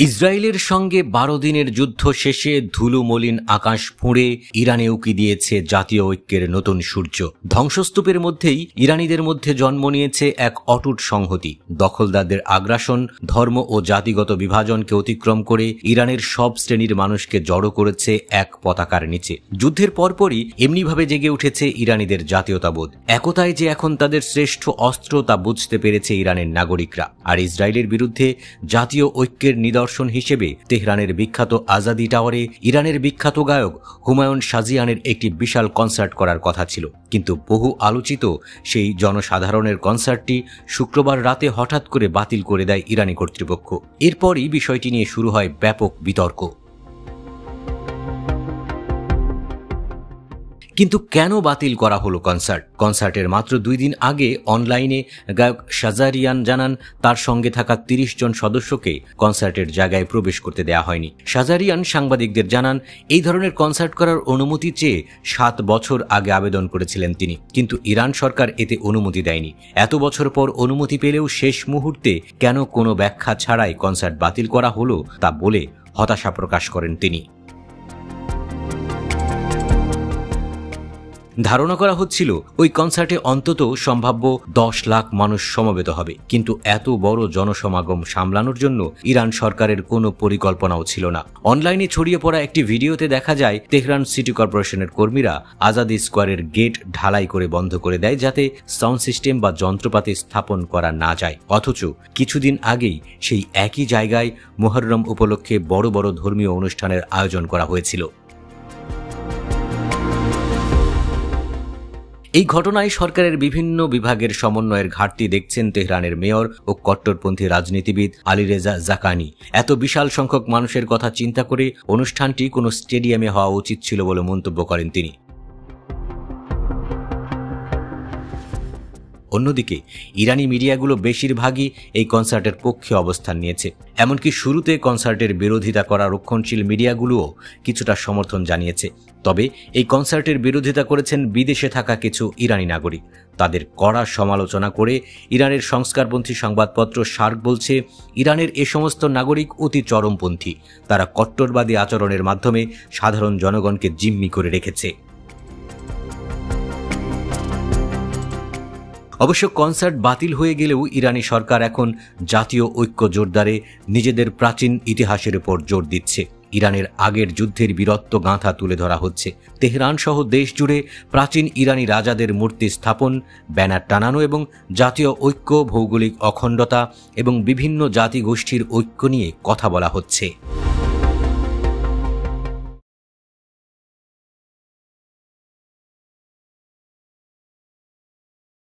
ইসরায়েলের সঙ্গে 12 দিনের যুদ্ধ শেষে ধুলোমলিন আকাশ ফুঁড়ে ইরানে উকি দিয়েছে জাতীয় ঐক্যের নতুন সূর্য। ধ্বংসস্তূপের মধ্যেই ইরানিদের মধ্যে জন্ম নিয়েছে এক অটুট সংহতি। দখলদারদের আগ্রাসন, ধর্ম ও জাতিগত বিভাজনকে অতিক্রম করে ইরানের সব শ্রেণীর মানুষকে জড়ো করেছে এক পতাকার নিচে। যুদ্ধের পরপরই এমনিভাবে জেগে উঠেছে ইরানিদের জাতীয়তাবোধ। একতাই যে এখন তাদের শ্রেষ্ঠ অস্ত্র তা বুঝতে পেরেছে ইরানের নাগরিকরা। আর ইসরায়েলের বিরুদ্ধে জাতীয় ঐক্যের নিদর্শন হিসেবে তেহরানের বিখ্যাত আজাদি টাওয়ারে ইরানের বিখ্যাত গায়ক হুমায়ুন শাহজিয়ানের একটি বিশাল কনসার্ট করার কথা ছিল, কিন্তু বহু আলোচিত সেই জনসাধারণের কনসার্টটি শুক্রবার রাতে হঠাৎ করে বাতিল করে দেয় ইরানি কর্তৃপক্ষ। এরপরই বিষয়টি নিয়ে শুরু হয় ব্যাপক বিতর্ক। কিন্তু কেন বাতিল করা হলো কনসার্টের মাত্র 2 দিন আগে অনলাইনে গায়ক শাহজারিয়ান জানান তার সঙ্গে থাকা 30 জন সদস্যকে কনসার্টের জায়গায় প্রবেশ করতে দেয়া হয়নি। শাহজারিয়ান সাংবাদিকদের জানান এই ধরনের কনসার্ট করার অনুমতি চেয়ে 7 বছর আগে আবেদন করেছিলেন তিনি, কিন্তু ইরান সরকার এতে অনুমতি দেয়নি। এত বছর পর অনুমতি পেলেও শেষ মুহূর্তে কেন কোনো ব্যাখ্যা ছাড়াই কনসার্ট বাতিল করা হলো তা বলে হতাশা প্রকাশ করেন তিনি। ধারণা করা হচ্ছিল ওই কনসার্টে অন্তত সম্ভাব্য 10 লাখ মানুষ সমবেত হবে, কিন্তু এত বড় জনসমাগম সামলানোর জন্য ইরান সরকারের কোনো পরিকল্পনাও ছিল না। অনলাইনে ছড়িয়ে পড়া একটি ভিডিওতে দেখা যায় তেহরান সিটি কর্পোরেশনের কর্মীরা আজাদি স্কোয়ারের গেট ঢালাই করে বন্ধ করে দেয় যাতে সাউন্ড সিস্টেম বা যন্ত্রপাতি স্থাপন করা না যায়। অথচ কিছুদিন আগেই সেই একই জায়গায় মুহররম উপলক্ষে বড় বড় ধর্মীয় অনুষ্ঠানের আয়োজন করা হয়েছিল। এই ঘটনায় সরকারের বিভিন্ন বিভাগের সমন্বয়ের ঘাটতি দেখছেন তেহরানের মেয়র ও কট্টরপন্থী রাজনীতিবিদ আলীরেজা জাকানি। এত বিশাল সংখ্যক মানুষের কথা চিন্তা করে অনুষ্ঠানটি কোনো স্টেডিয়ামে হওয়া উচিত ছিল বলে মন্তব্য করেন তিনি। অন্যদিকে ইরানি মিডিয়াগুলো বেশিরভাগই এই কনসার্টের পক্ষে অবস্থান নিয়েছে। এমনকি শুরুতে কনসার্টের বিরোধিতা করা রক্ষণশীল মিডিয়াগুলোও কিছুটা সমর্থন জানিয়েছে। তবে এই কনসার্টের বিরোধিতা করেছেন বিদেশে থাকা কিছু ইরানি নাগরিক। তাদের কড়া সমালোচনা করে ইরানের সংস্কারপন্থী সংবাদপত্র শার্ক বলছে, ইরানের এ সমস্ত নাগরিক অতি চরমপন্থী। তারা কট্টরবাদী আচরণের মাধ্যমে সাধারণ জনগণকে জিম্মি করে রেখেছে। অবশ্য কনসার্ট বাতিল হয়ে গেলেও ইরানি সরকার এখন জাতীয় ঐক্য জোরদারে নিজেদের প্রাচীন ইতিহাসের উপর জোর দিচ্ছে। ইরানের আগের যুদ্ধের বীরত্ব গাঁথা তুলে ধরা হচ্ছে। তেহরান সহ দেশ জুড়ে প্রাচীন ইরানি রাজাদের মূর্তি স্থাপন, ব্যানার টানানো এবং জাতীয় ঐক্য, ভৌগোলিক অখণ্ডতা এবং বিভিন্ন জাতিগোষ্ঠীর ঐক্য নিয়ে কথা বলা হচ্ছে।